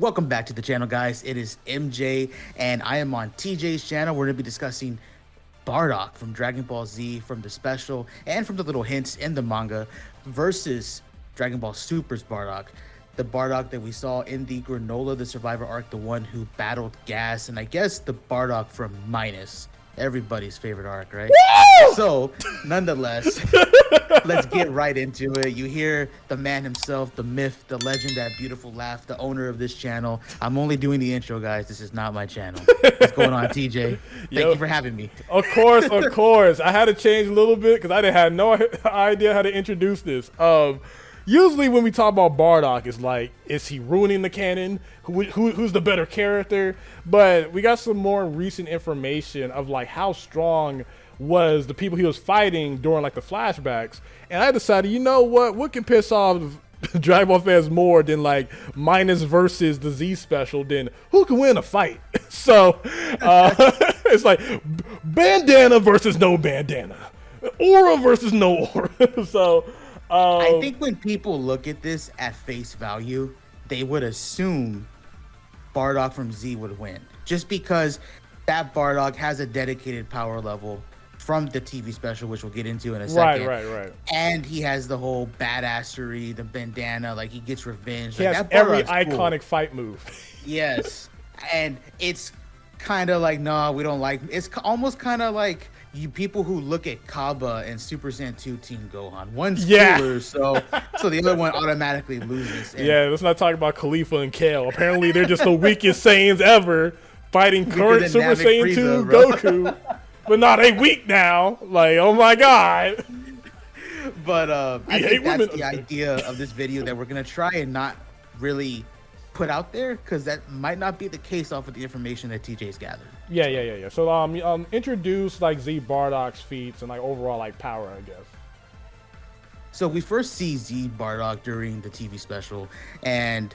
Welcome back to the channel, guys. It is MJ, and I am on TJ's channel. We're going to be discussing Bardock from Dragon Ball Z, from the special, and from the little hints in the manga, versus Dragon Ball Super's Bardock. The Bardock that we saw in the Granola, the Survivor arc, the one who battled Gas, and I guess the Bardock from Minus. Everybody's favorite arc, right? Woo! So, nonetheless, let's get right into it. You hear the man himself, the myth, the legend, that beautiful laugh, the owner of this channel. I'm only doing the intro, guys. This is not my channel. What's going on, TJ? Thank you for having me. Of course, of course. I had to change a little bit because I didn't have no idea how to introduce this. Usually when we talk about Bardock, it's like, is he ruining the canon? Who's the better character? But we got some more recent information of like how strong was the people he was fighting during like the flashbacks. And I decided, you know what can piss off Dragon Ball fans more than like Minus versus the Z special, then who can win a fight? So it's like bandana versus no bandana, aura versus no aura. So I think when people look at this at face value, they would assume Bardock from Z would win, just because that Bardock has a dedicated power level from the TV special, which we'll get into in a second. Right. And he has the whole badassery, the bandana, like he gets revenge. He like, has that every Bardock's iconic cool. fight move. Yes, and it's kind of like, no, we don't like. It's almost kind of like you people who look at Kaba and Super Saiyan 2 Team Gohan. One's cooler, so the other one automatically loses. And yeah, let's not talk about Khalifa and Kale. Apparently, they're just the weakest Saiyans ever, fighting current Super Saiyan 2 Goku. But no, they weak now. Like, oh my god. But I think that's the idea of this video, that we're gonna try and not really put out there, because that might not be the case off of the information that TJ's gathered. Yeah. So introduce like Z Bardock's feats and like overall like power, I guess. So we first see Z Bardock during the TV special, and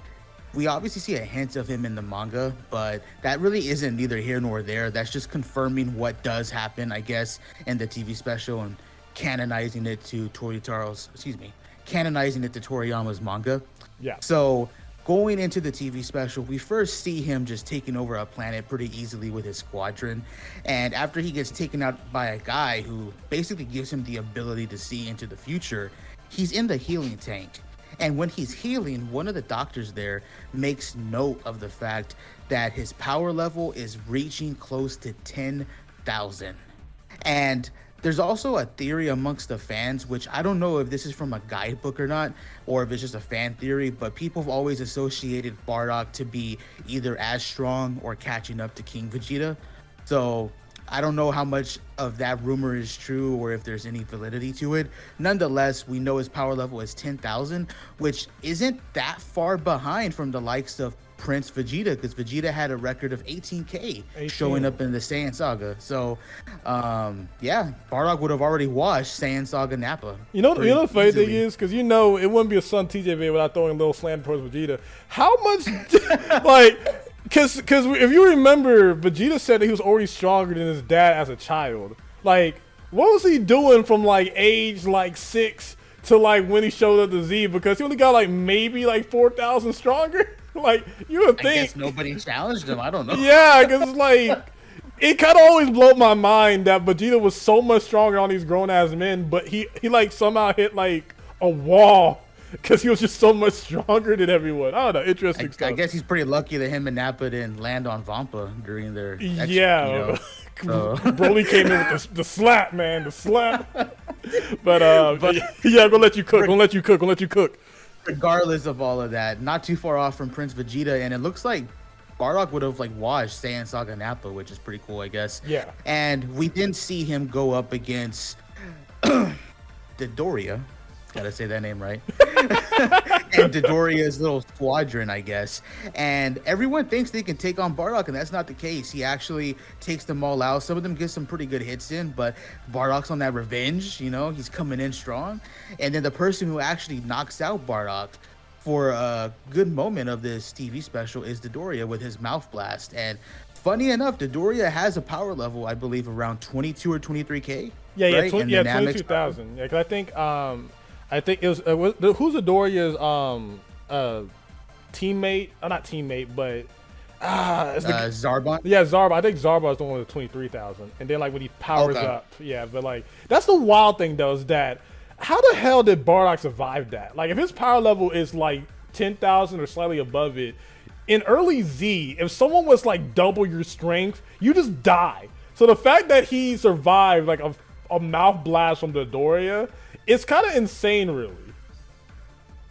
we obviously see a hint of him in the manga, but that really isn't neither here nor there. That's just confirming what does happen, I guess, in the TV special and canonizing it to Toriyama's manga. Yeah. So going into the TV special, we first see him just taking over a planet pretty easily with his squadron. And after he gets taken out by a guy who basically gives him the ability to see into the future, he's in the healing tank. And when he's healing, one of the doctors there makes note of the fact that his power level is reaching close to 10,000. And there's also a theory amongst the fans, which I don't know if this is from a guidebook or not, or if it's just a fan theory, but people have always associated Bardock to be either as strong or catching up to King Vegeta. So I don't know how much of that rumor is true or if there's any validity to it. Nonetheless, we know his power level is 10,000, which isn't that far behind from the likes of Prince Vegeta, because Vegeta had a record of 18K showing up in the Saiyan Saga. So, yeah, Bardock would have already watched Saiyan Saga Nappa. You know the funny thing is, because it wouldn't be a SonTj video without throwing a little slant towards Vegeta. How much, because if you remember, Vegeta said that he was already stronger than his dad as a child. Like, what was he doing from like age like 6 to like when he showed up to Z? Because he only got like maybe like 4,000 stronger. Like, you would think. I guess nobody challenged him. I don't know. Yeah, because like, it kind of always blew my mind that Vegeta was so much stronger on these grown ass men, but he like somehow hit like a wall because he was just so much stronger than everyone. I don't know, interesting stuff. I guess he's pretty lucky that him and Nappa didn't land on Vampa during their Broly came in with the slap, man, the slap. But yeah, gonna let you cook. Regardless of all of that, not too far off from Prince Vegeta, and it looks like Bardock would have like watched Saiyan Saga Nappa, which is pretty cool, I guess. Yeah. And we didn't see him go up against Dodoria. Gotta say that name right. And Dodoria's little squadron, I guess. And everyone thinks they can take on Bardock, and that's not the case. He actually takes them all out. Some of them get some pretty good hits in, but Bardock's on that revenge, you know, he's coming in strong. And then the person who actually knocks out Bardock for a good moment of this TV special is Dodoria with his mouth blast. And funny enough, Dodoria has a power level, I believe, around 22 or 23K. Yeah, right? 22,000. Yeah, because I think it was who's Adoria's teammate, not teammate, but it's Zarbon. Yeah, Zarba. I think Zarba is the one with 23,000. And then like when he powers Okay. up, yeah. But like that's the wild thing though, is that how the hell did Bardock survive that? Like if his power level is like 10,000 or slightly above it, in early Z, if someone was like double your strength, you just die. So the fact that he survived like a mouth blast from the Doria, it's kind of insane, really.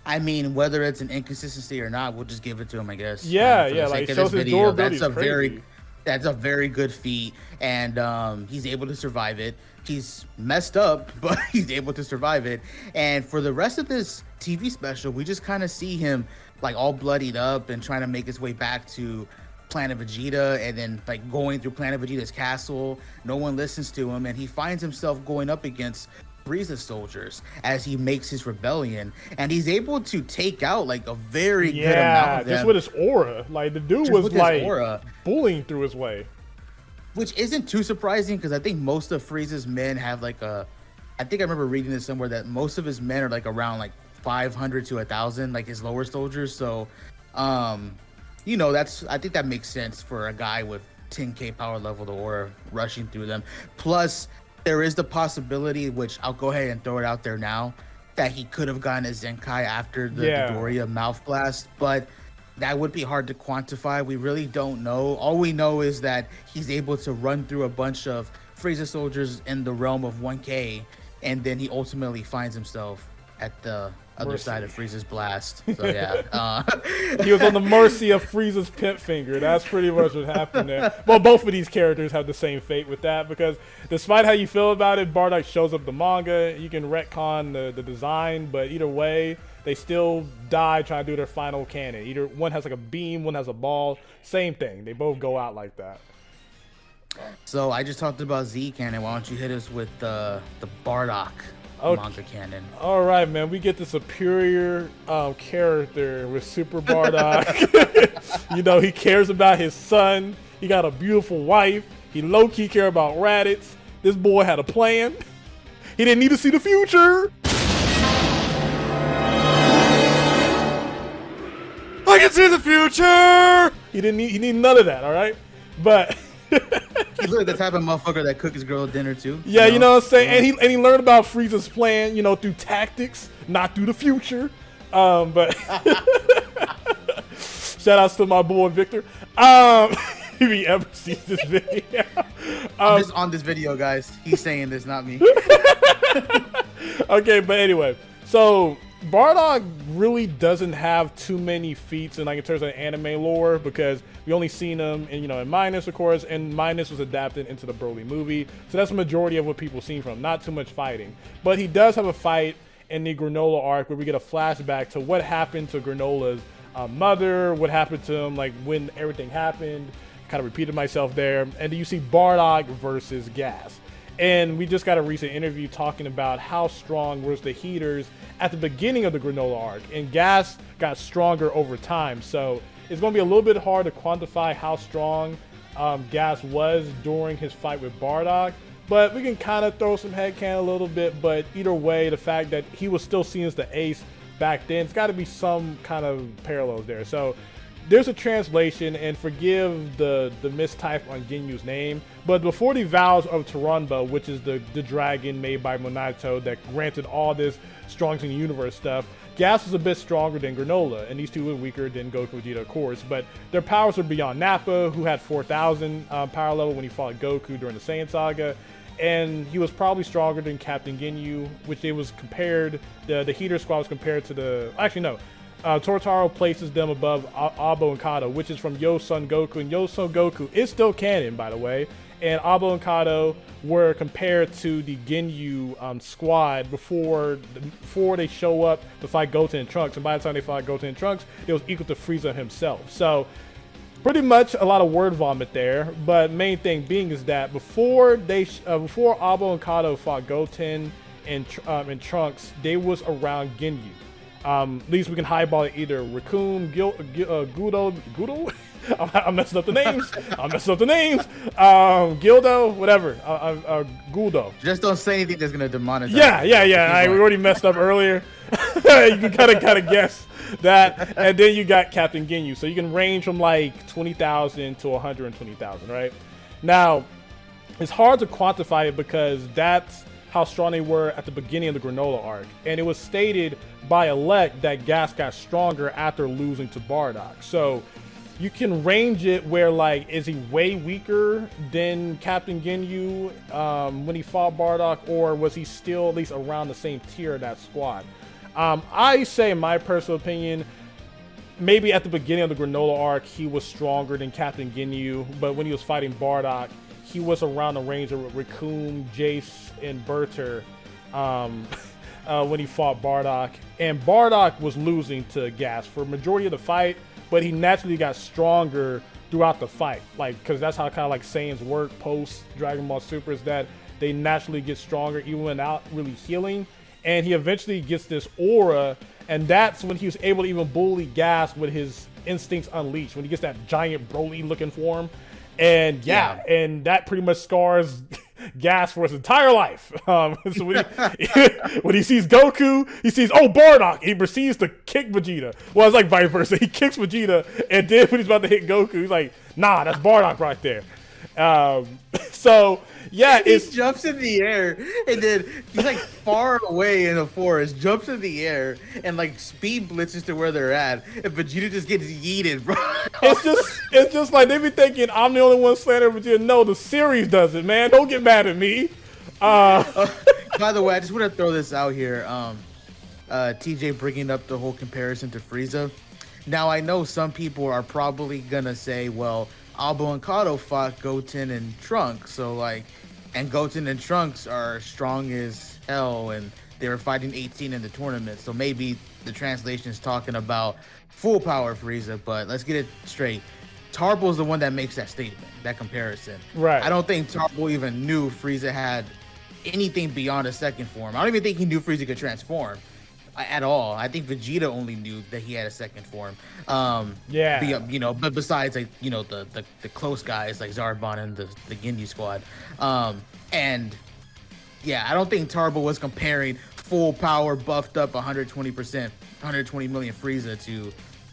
I mean, whether it's an inconsistency or not, we'll just give it to him, I guess. Yeah, For the yeah, sake like of shows this his video, durability is crazy. that's a very good feat, and he's able to survive it. He's messed up, but he's able to survive it. And for the rest of this TV special, we just kind of see him like all bloodied up and trying to make his way back to Planet Vegeta, and then like going through Planet Vegeta's castle. No one listens to him, and he finds himself going up against Frieza's soldiers as he makes his rebellion, and he's able to take out like a very good amount of them. Just with his aura. Like the dude was like bullying through his way. Which isn't too surprising because I think most of Frieza's men have like I think I remember reading this somewhere that most of his men are like around like 500 to 1,000, like his lower soldiers. So, you know, I think that makes sense for a guy with 10k power level to aura rushing through them. Plus, there is the possibility, which I'll go ahead and throw it out there now, that he could have gotten a Zenkai after the Doria mouth blast, but that would be hard to quantify. We really don't know. All we know is that he's able to run through a bunch of Frieza soldiers in the realm of 1k, and then he ultimately finds himself at the other side of Frieza's blast. So yeah, he was on the mercy of Frieza's pimp finger. That's pretty much what happened there. Well, both of these characters have the same fate with that, because despite how you feel about it, Bardock shows up the manga. You can retcon the design, but either way, they still die trying to do their final canon. Either one has like a beam, one has a ball. Same thing. They both go out like that. So I just talked about Z canon. Why don't you hit us with the Bardock manga canon? All right, man. We get the superior character with Super Bardock. You know, he cares about his son. He got a beautiful wife. He low-key care about Raditz. This boy had a plan. He didn't need to see the future. I can see the future. He need none of that, all right? But he's really the type of motherfucker that cook his girl dinner too. Yeah, you know what I'm saying? Yeah. And he learned about Frieza's plan, you know, through tactics, not through the future. But shout outs to my boy Victor. If he ever sees this video. On this video, guys. He's saying this, not me. Okay, but anyway, so Bardock really doesn't have too many feats in like in terms of anime lore, because we only seen him in, you know, in Minus, of course, and Minus was adapted into the Broly movie, so that's the majority of what people seen from him. Not too much fighting, but he does have a fight in the Granola arc where we get a flashback to what happened to Granola's mother, what happened to him, like when everything happened. Kind of repeated myself there, and then you see Bardock versus Gas. And we just got a recent interview talking about how strong was the heaters at the beginning of the Granola arc, and Gas got stronger over time. So it's going to be a little bit hard to quantify how strong Gas was during his fight with Bardock, but we can kind of throw some headcanon a little bit. But either way, the fact that he was still seen as the ace back then, it's got to be some kind of parallels there. So there's a translation, and forgive the mistype on Ginyu's name, but before the vows of Taranba, which is the dragon made by Monato that granted all this strongest in the universe stuff, Gas was a bit stronger than Granola, and these two were weaker than Goku Vegeta, of course, but their powers were beyond Nappa, who had 4,000 power level when he fought Goku during the Saiyan Saga, and he was probably stronger than Captain Ginyu, which it was compared, the Heater Squad was compared to the, actually no, Tortaro places them above Abo and Kado, which is from Yo Son Goku, and Yo Son Goku is still canon, by the way, and Abo and Kado were compared to the Ginyu squad before they show up to fight Goten and Trunks, and by the time they fought Goten and Trunks, it was equal to Frieza himself. So pretty much a lot of word vomit there, but main thing being is that before Abo and Kado fought Goten and Trunks, they was around Ginyu. At least we can highball it either Raccoon, Gudo? I'm messing up the names. Gildo, whatever. Guldo. Just don't say anything that's gonna demonetize. Yeah. We already messed up earlier. You can kind of guess. That, and then you got Captain Ginyu. So you can range from like 20,000 to 120,000, right? Now, it's hard to quantify it because that's how strong they were at the beginning of the Granola arc. And it was stated by Elect that Gas got stronger after losing to Bardock. So you can range it where, like, is he way weaker than Captain Ginyu when he fought Bardock, or was he still at least around the same tier of that squad? I say, in my personal opinion, maybe at the beginning of the Granola arc, he was stronger than Captain Ginyu, but when he was fighting Bardock, he was around the range of Raccoon, Jace, and Berter when he fought Bardock. And Bardock was losing to Gas for a majority of the fight, but he naturally got stronger throughout the fight. Like, because that's how kind of like Saiyans work post Dragon Ball Super, is that they naturally get stronger even without really healing. And he eventually gets this aura, and that's when he was able to even bully Gas with his instincts unleashed, when he gets that giant Broly looking form. And and that pretty much scars Gas for his entire life. So when he sees Goku, he sees, oh, Bardock, he proceeds to kick Vegeta. Well, it's like vice versa. He kicks Vegeta, and then when he's about to hit Goku, he's like, nah, that's Bardock right there. So yeah, he jumps in the air, and then he's like far away in the forest, jumps in the air, and like speed blitzes to where they're at, and Vegeta just gets yeeted, bro. It's just like they be thinking I'm the only one slandering Vegeta. No, the series does it, man. Don't get mad at me. By the way, I just want to throw this out here. TJ bringing up the whole comparison to Frieza. Now I know some people are probably gonna say, well, Albo and Kato fought Goten and Trunks, so like, and Goten and Trunks are strong as hell, and they were fighting 18 in the tournament, so maybe the translation is talking about full power Frieza. But let's get it straight. Tarbo's the one that makes that statement, that comparison. Right. I don't think Tarbo even knew Frieza had anything beyond a second form. I don't even think he knew Frieza could transform at all. I think Vegeta only knew that he had a second form. But besides, like, you know, the close guys like Zarbon and the Ginyu squad. And yeah, I don't think Tarbo was comparing full power, buffed up 120%, 120 million Frieza to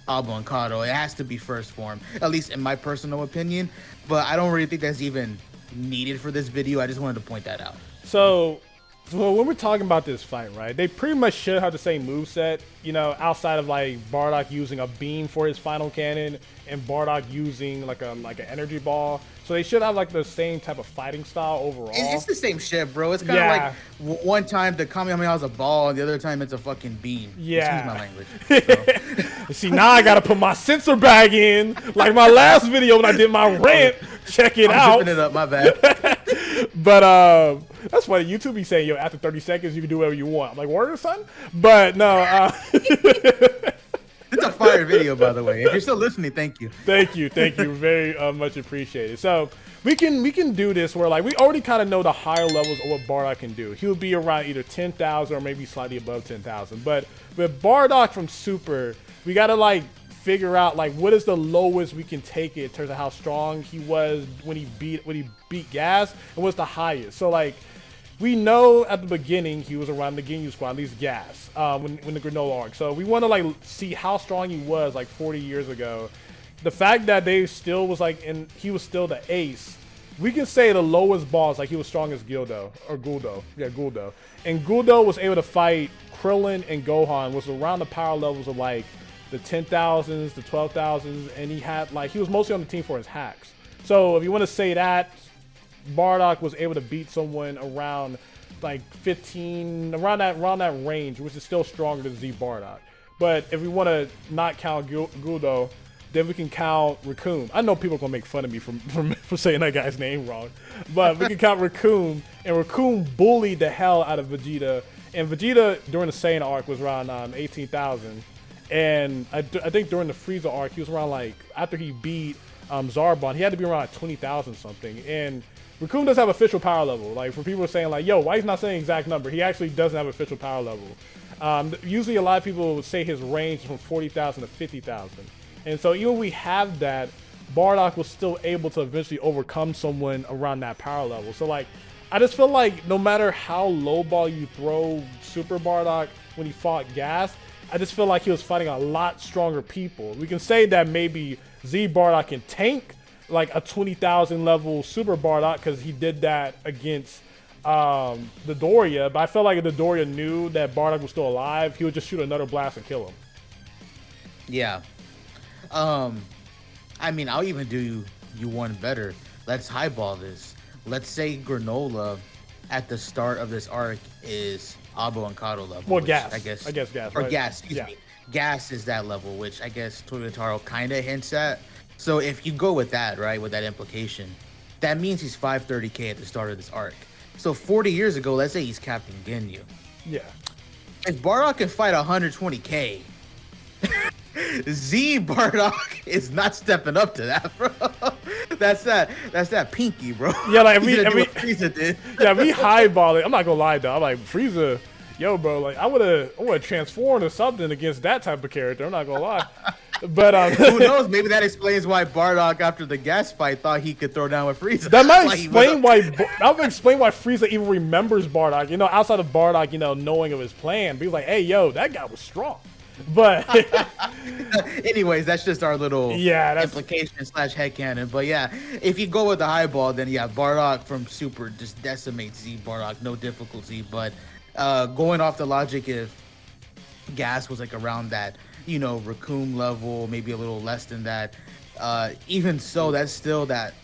Albo and Kato. It has to be first form, at least in my personal opinion. But I don't really think that's even needed for this video. I just wanted to point that out. So when we're talking about this fight, right, they pretty much should have the same moveset, you know, outside of like Bardock using a beam for his final cannon and Bardock using like an energy ball. So they should have like the same type of fighting style overall. It's the same shit, bro. It's kind of like one time the Kamehameha is a ball, and the other time it's a fucking beam. Yeah. Excuse my language. So. See, now I gotta put my sensor bag in, like my last video when I did my rant. Check it out. I'm zipping it up, my bad. But that's why YouTube be saying, yo, after 30 seconds you can do whatever you want. I'm like, word, son? But no. It's a fire video, by the way. If you're still listening, thank you. Thank you. Very much appreciated. So we can do this where like we already kind of know the higher levels of what Bardock can do. He'll be around either 10,000 or maybe slightly above 10,000. But with Bardock from Super, we gotta like figure out like what is the lowest we can take it in terms of how strong he was when he beat Gas, and what's the highest. So like we know at the beginning he was around the Ginyu squad, at least Gas, when the Granola arc. So we want to like see how strong he was like 40 years ago. The fact that they still was like, and he was still the ace, we can say the lowest boss, like he was strong as Guldo. Yeah, Guldo. And Guldo was able to fight Krillin and Gohan, was around the power levels of like the 10,000s, the 12,000s, and he was mostly on the team for his hacks. So if you want to say that Bardock was able to beat someone around like 15, around that range, which is still stronger than Z Bardock. But if we want to not count Guldo, then we can count Raccoon. I know people are gonna make fun of me for saying that guy's name wrong, but we can count Raccoon, and Raccoon bullied the hell out of Vegeta. And Vegeta during the Saiyan arc was around 18,000, and I think during the Frieza arc he was around like, after he beat Zarbon, he had to be around 20,000 something. And Raccoon does have official power level. Like, for people saying like, yo, why he's not saying exact number, he actually doesn't have official power level. Usually a lot of people would say his range is from 40,000 to 50,000. And so even when we have that, Bardock was still able to eventually overcome someone around that power level. So like, I just feel like no matter how low ball you throw Super Bardock when he fought Gas, I just feel like he was fighting a lot stronger people. We can say that maybe Z Bardock can tank like a 20,000 level Super Bardock because he did that against the Doria, but I felt like if the Doria knew that Bardock was still alive, he would just shoot another blast and kill him. Yeah. I mean, I'll even do you one better. Let's highball this. Let's say Granola at the start of this arc is Abo and Kado level. Well, Gas. I guess Gas. Or right? Gas, excuse me. Gas is that level, which I guess Toyotaro kind of hints at. So if you go with that, right, with that implication, that means he's 530k at the start of this arc. So 40 years ago, let's say he's Captain Ginyu. Yeah. If Bardock can fight 120k, Z Bardock is not stepping up to that, bro. That's that pinky, bro. Yeah, like Frieza did. Yeah, we highball it. I'm not gonna lie though. I'm like Frieza, yo, bro. Like I would have transformed or something against that type of character. I'm not gonna lie. But who knows? Maybe that explains why Bardock, after the gas fight, thought he could throw down with Frieza. That might explain why Frieza even remembers Bardock. You know, outside of Bardock, you know, knowing of his plan, be like, hey, yo, that guy was strong. But anyways, that's just our little implication / headcanon. But yeah, if you go with the highball, then yeah, Bardock from Super just decimates Z Bardock, no difficulty. But going off the logic, if Gas was like around that, you know, Raccoon level, maybe a little less than that, even so, that's still that,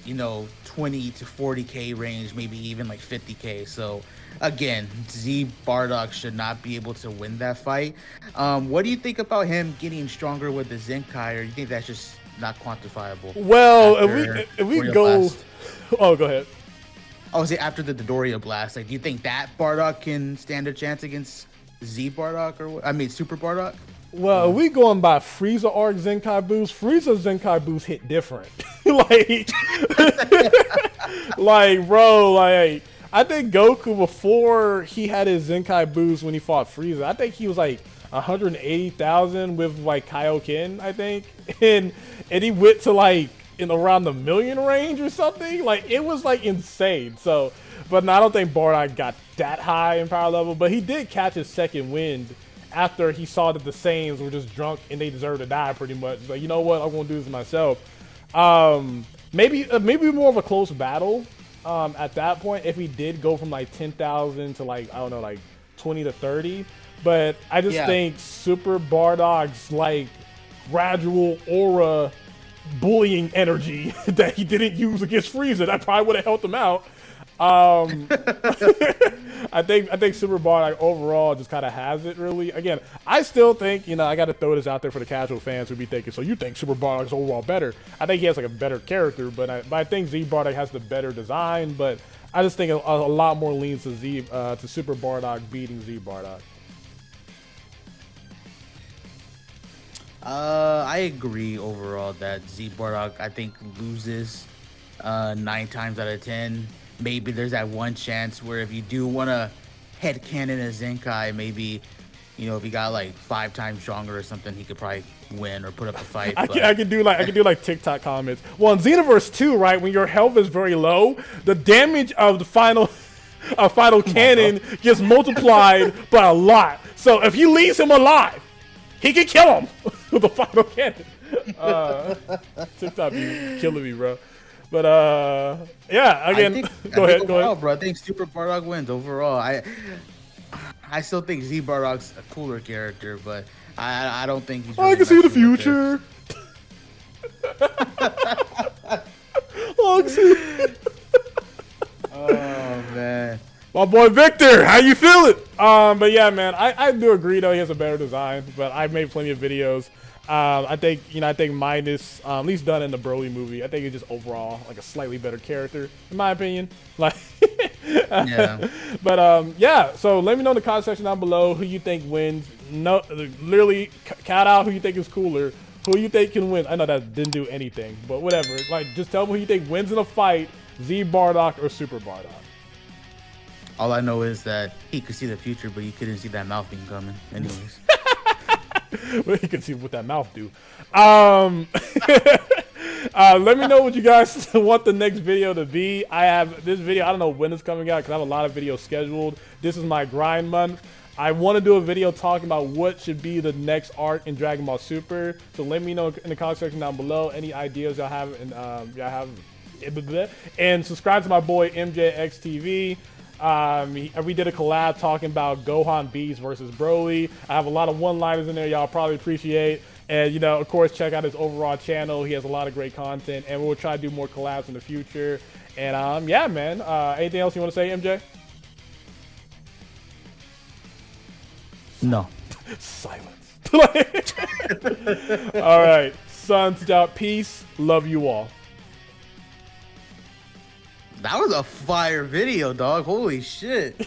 you know, 20 to 40k range, maybe even like 50k. So again, Z Bardock should not be able to win that fight. What do you think about him getting stronger with the Zenkai, or you think that's just not quantifiable? Well, if we go blast? Oh, go ahead. I would say after the Dodoria blast, like, do you think that Bardock can stand a chance against Z Bardock, or I mean Super Bardock? Well, we going by Frieza arc Zenkai boost. Frieza's Zenkai boost hit different. like, bro, like, I think Goku, before he had his Zenkai boost when he fought Frieza, I think he was like 180,000 with like Kaioken, I think. And he went to like in around the million range or something. Like, it was like insane. So, but no, I don't think Bardock got that high in power level, but he did catch his second wind after he saw that the Saiyans were just drunk and they deserved to die pretty much. Like, you know what, I'm gonna do this myself. Maybe more of a close battle at that point if he did go from like 10,000 to like, I don't know, like 20 to 30. But I just think Super Bardock's like gradual aura bullying energy that he didn't use against Frieza, that probably would have helped him out. I think Super Bardock overall just kind of has it, really. Again, I still think, you know, I got to throw this out there for the casual fans who be thinking, so you think Super Bardock's overall better? I think he has like a better character, but I think Z Bardock has the better design. But I just think a lot more leans to Super Bardock beating Z Bardock. I agree overall that Z Bardock, I think, loses 9 times out of 10. Maybe there's that one chance where if you do want to headcanon a Zenkai, maybe, you know, if he got like 5 times stronger or something, he could probably win or put up a fight. I could do like TikTok comments. Well, in Xenoverse 2, right, when your health is very low, the damage of the final cannon gets multiplied by a lot. So if he leaves him alive, he can kill him with the final cannon. TikTok be killing me, bro. But yeah, again, go ahead. Bro, I think Super Bardock wins overall. I still think Z Bardock's a cooler character, but I don't think he's. Really I can see the future. Oh man, my boy Victor, how you feeling? But yeah, man, I do agree though he has a better design. But I've made plenty of videos. I think minus at least done in the Broly movie, I think he's just overall like a slightly better character in my opinion. Like, yeah. But yeah. So let me know in the comment section down below who you think wins. No, literally count out who you think is cooler. Who you think can win? I know that didn't do anything, but whatever. Like, just tell me who you think wins in a fight: Z Bardock or Super Bardock. All I know is that he could see the future, but he couldn't see that mouth being coming. Anyways. Well, you can see what that mouth do. Let me know what you guys want the next video to be. I have this video, I don't know when it's coming out because I have a lot of videos scheduled. This is my grind month. I want to do a video talking about what should be the next arc in Dragon Ball Super. So let me know in the comment section down below any ideas y'all have, and subscribe to my boy MJXTV. We did a collab talking about Gohan Beast versus Broly. I have a lot of one-liners in there y'all probably appreciate. And, you know, of course, check out his overall channel. He has a lot of great content, and we'll try to do more collabs in the future. And, yeah, man. Anything else you want to say, MJ? No. Silence. All right. SonTj, peace. Love you all. That was a fire video, dog. Holy shit.